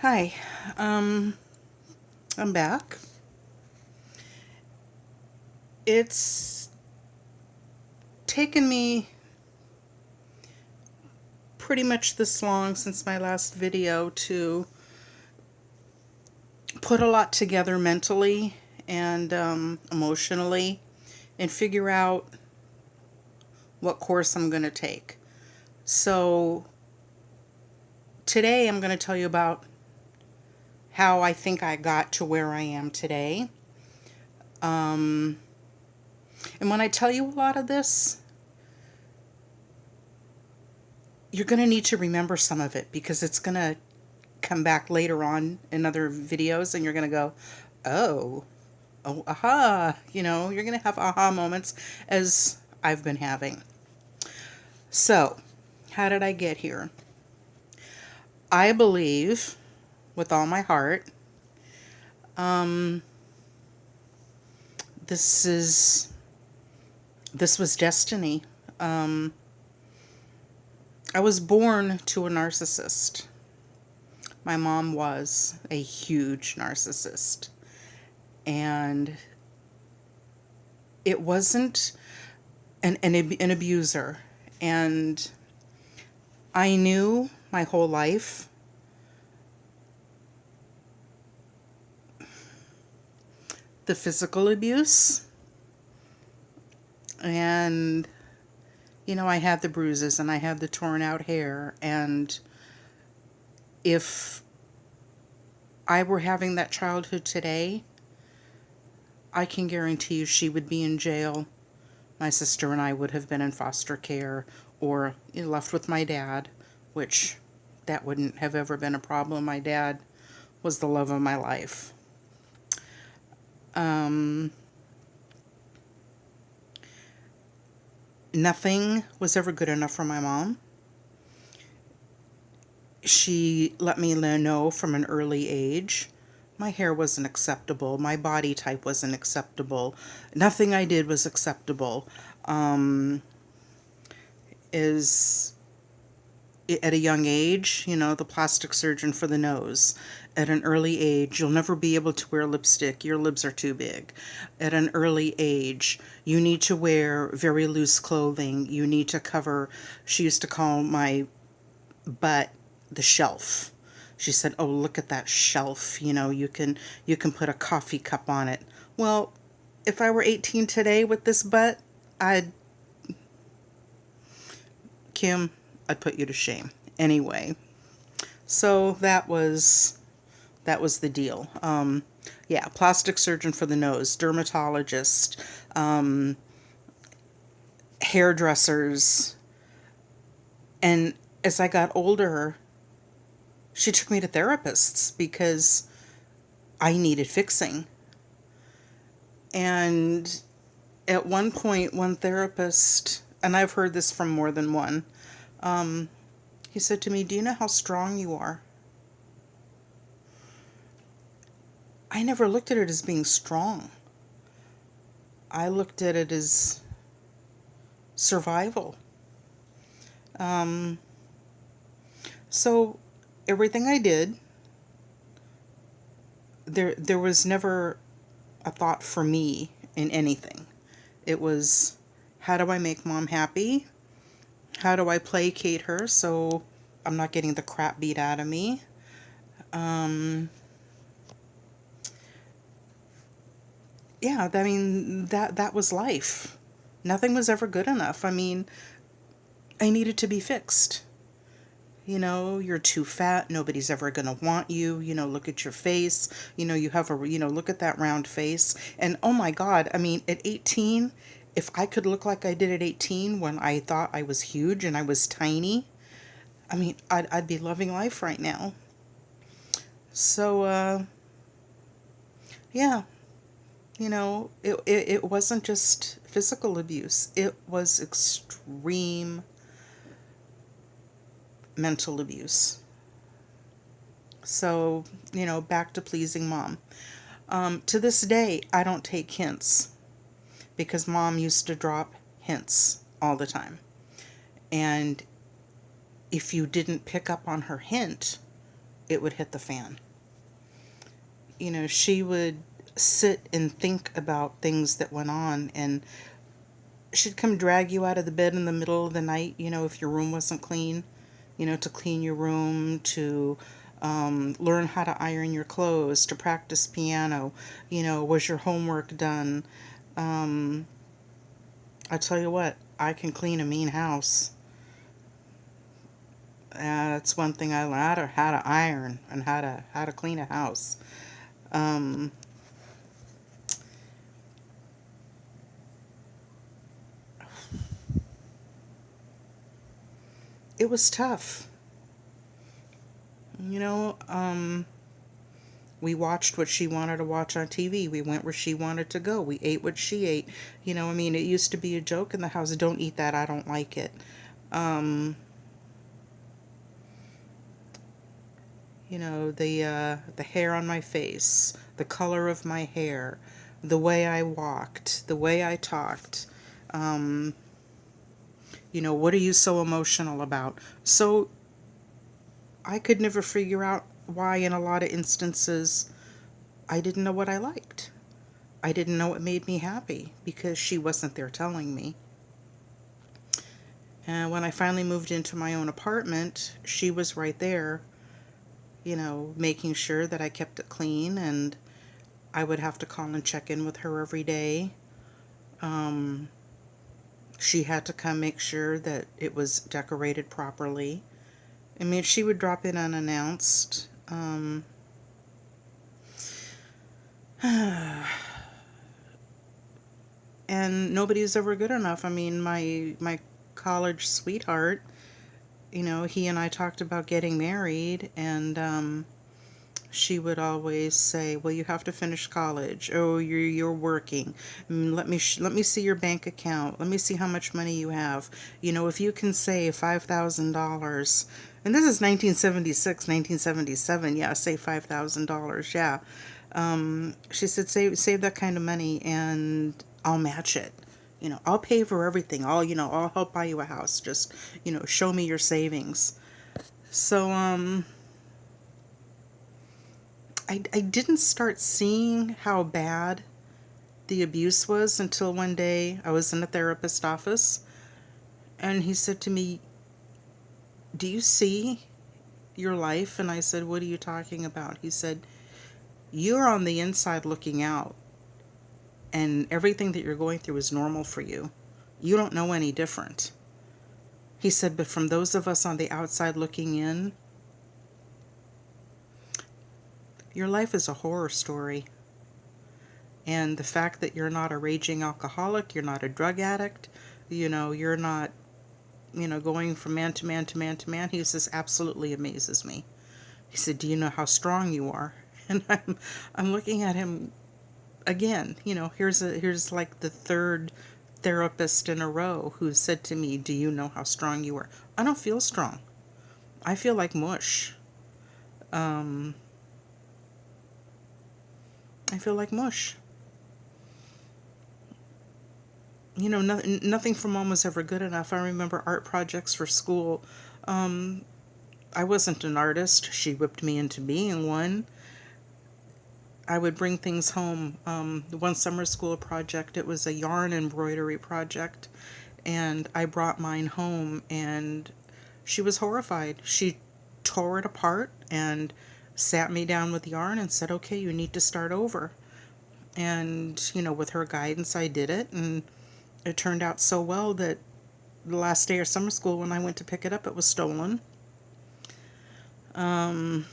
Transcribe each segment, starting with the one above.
Hi, I'm back. It's taken me pretty much this long since my last video to put a lot together mentally and emotionally and figure out what course I'm going to take. So today I'm going to tell you about how I think I got to where I am today. And when I tell you a lot of this, you're going to need to remember some of it because it's going to come back later on in other videos and you're going to go, oh, aha. You're going to have aha moments as I've been having. So, how did I get here? I believe with all my heart, this was destiny. I was born to a narcissist. My mom was a huge narcissist. And it wasn't an abuser. And I knew my whole life the physical abuse. And, I had the bruises and I had the torn out hair. And if I were having that childhood today, I can guarantee you she would be in jail. My sister and I would have been in foster care or left with my dad, which that wouldn't have ever been a problem. My dad was the love of my life. Nothing was ever good enough for my mom. She let me know from an early age my hair wasn't acceptable, my body type wasn't acceptable, nothing I did was acceptable. Is at a young age, the plastic surgeon for the nose. At an early age, you'll never be able to wear lipstick. Your lips are too big. At an early age, you need to wear very loose clothing. You need to cover, she used to call my butt the shelf. She said, "Oh, look at that shelf. You can put a coffee cup on it." Well, if I were 18 today with this butt, Kim, I'd put you to shame. Anyway, so that was the deal. Yeah, plastic surgeon for the nose, dermatologist, hairdressers. And as I got older, she took me to therapists because I needed fixing. And at one point, one therapist, and I've heard this from more than one, he said to me, "Do you know how strong you are?" I never looked at it as being strong. I looked at it as survival. So everything I did, there was never a thought for me in anything. It was, how do I make mom happy? How do I placate her so I'm not getting the crap beat out of me? Yeah, I mean, that was life. Nothing was ever good enough. I mean, I needed to be fixed. You're too fat. Nobody's ever going to want you. Look at your face. You have look at that round face. And oh my God, I mean, at 18, if I could look like I did at 18 when I thought I was huge and I was tiny, I mean, I'd be loving life right now. So, yeah, it wasn't just physical abuse. It was extreme mental abuse. So, back to pleasing mom. To this day, I don't take hints because mom used to drop hints all the time. And if you didn't pick up on her hint, it would hit the fan. She would sit and think about things that went on, and she'd come drag you out of the bed in the middle of the night, if your room wasn't clean, to clean your room, to learn how to iron your clothes, to practice piano, was your homework done? Um, I tell you what, I can clean a mean house. That's one thing I learned, how to iron and how to clean a house. Um, it was tough. You know, um, we watched what she wanted to watch on TV. We went where she wanted to go. We ate what she ate. It used to be a joke in the house, don't eat that, I don't like it. Um, the hair on my face, the color of my hair, the way I walked, the way I talked. Um, what are you so emotional about? So I could never figure out why, in a lot of instances, I didn't know what I liked. I didn't know what made me happy because she wasn't there telling me. And when I finally moved into my own apartment, she was right there, making sure that I kept it clean, and I would have to call and check in with her every day. Um, she had to come make sure that it was decorated properly. I mean, she would drop in unannounced. And nobody's ever good enough. I mean, my college sweetheart, he and I talked about getting married, and she would always say, "Well, you have to finish college. Oh, you're working. Let me see your bank account. Let me see how much money you have. If you can save $5,000." And this is 1976, 1977. Yeah, save $5,000. Yeah. She said, save that kind of money, and I'll match it. I'll pay for everything. I'll help buy you a house. Just, show me your savings. So, I didn't start seeing how bad the abuse was until one day I was in a therapist's office, and he said to me, "Do you see your life?" And I said, "What are you talking about?" He said, "You're on the inside looking out, and everything that you're going through is normal for you. You don't know any different." He said, "But from those of us on the outside looking in, your life is a horror story. And the fact that you're not a raging alcoholic, you're not a drug addict, you're not, going from man to man to man to man," he says, "absolutely amazes me." He said, "Do you know how strong you are?" And I'm looking at him again. Here's like the third therapist in a row who said to me, "Do you know how strong you are?" I don't feel strong. I feel like mush. Um, I feel like mush. Nothing for mom was ever good enough. I remember art projects for school. Um, I wasn't an artist. She whipped me into being one. I would bring things home. One summer school project, it was a yarn embroidery project, and I brought mine home, and she was horrified. She tore it apart and sat me down with yarn and said, "Okay, you need to start over." And, with her guidance, I did it, and it turned out so well that the last day of summer school, when I went to pick it up, it was stolen. Um,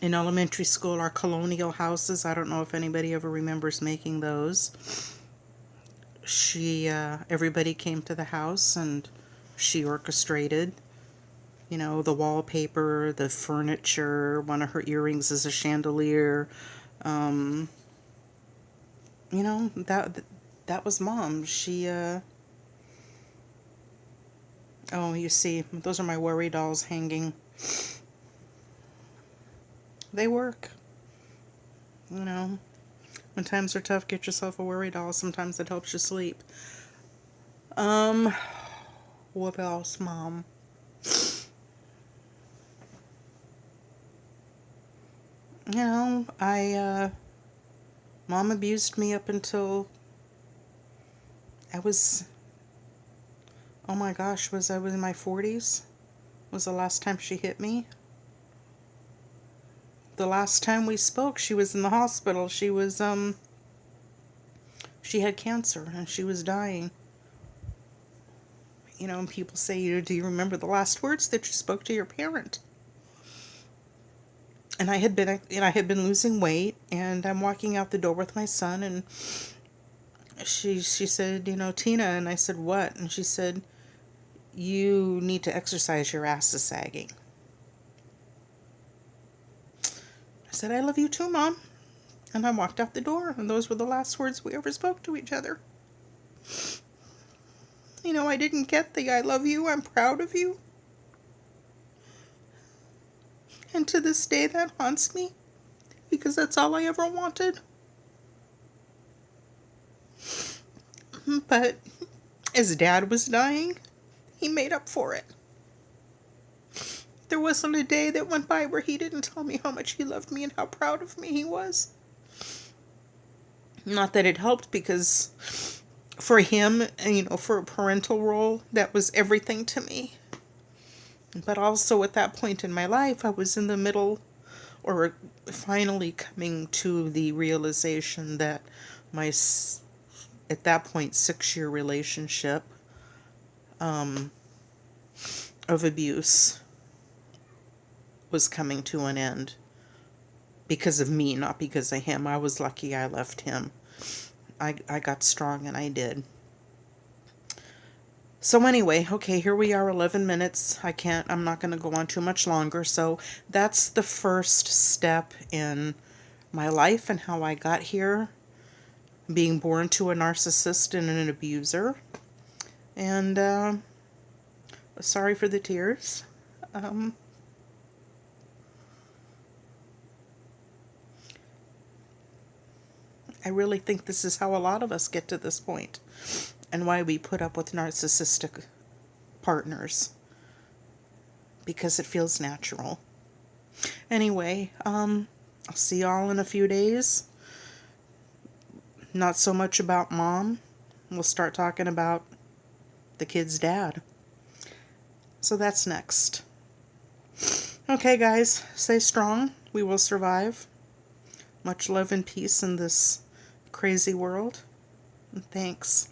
in elementary school, our colonial houses, I don't know if anybody ever remembers making those. Everybody came to the house, and she orchestrated, the wallpaper, the furniture. One of her earrings is a chandelier. Um, that was mom. Oh, you see, those are my worry dolls hanging. They work. When times are tough, get yourself a worry doll. Sometimes it helps you sleep. Um, what else, Mom? You know, Mom abused me up until I was, oh my gosh, I was in my 40s? Was the last time she hit me? The last time we spoke, she was in the hospital. She had cancer and she was dying. You know, and people say, do you remember the last words that you spoke to your parent? And I had been losing weight, and I'm walking out the door with my son, and she said, Tina, and I said, what? And she said, you need to exercise, your ass is sagging. I said, I love you too, Mom. And I walked out the door, and those were the last words we ever spoke to each other. I didn't get the I love you, I'm proud of you. And to this day, that haunts me, because that's all I ever wanted. But as Dad was dying, he made up for it. There wasn't a day that went by where he didn't tell me how much he loved me and how proud of me he was. Not that it helped, because for him, for a parental role, that was everything to me. But also at that point in my life, I was in the middle, or finally coming to the realization that my, at that point, 6-year relationship of abuse was coming to an end. Because of me, not because of him. I was lucky I left him. I got strong, and I did. So anyway, okay, here we are, 11 minutes. I'm not going to go on too much longer. So that's the first step in my life and how I got here. Being born to a narcissist and an abuser. And sorry for the tears. I really think this is how a lot of us get to this point, and why we put up with narcissistic partners, because it feels natural. Anyway, I'll see y'all in a few days. Not so much about Mom. We'll start talking about the kid's dad. So that's next. Okay, guys, stay strong. We will survive. Much love and peace in this crazy world. Thanks.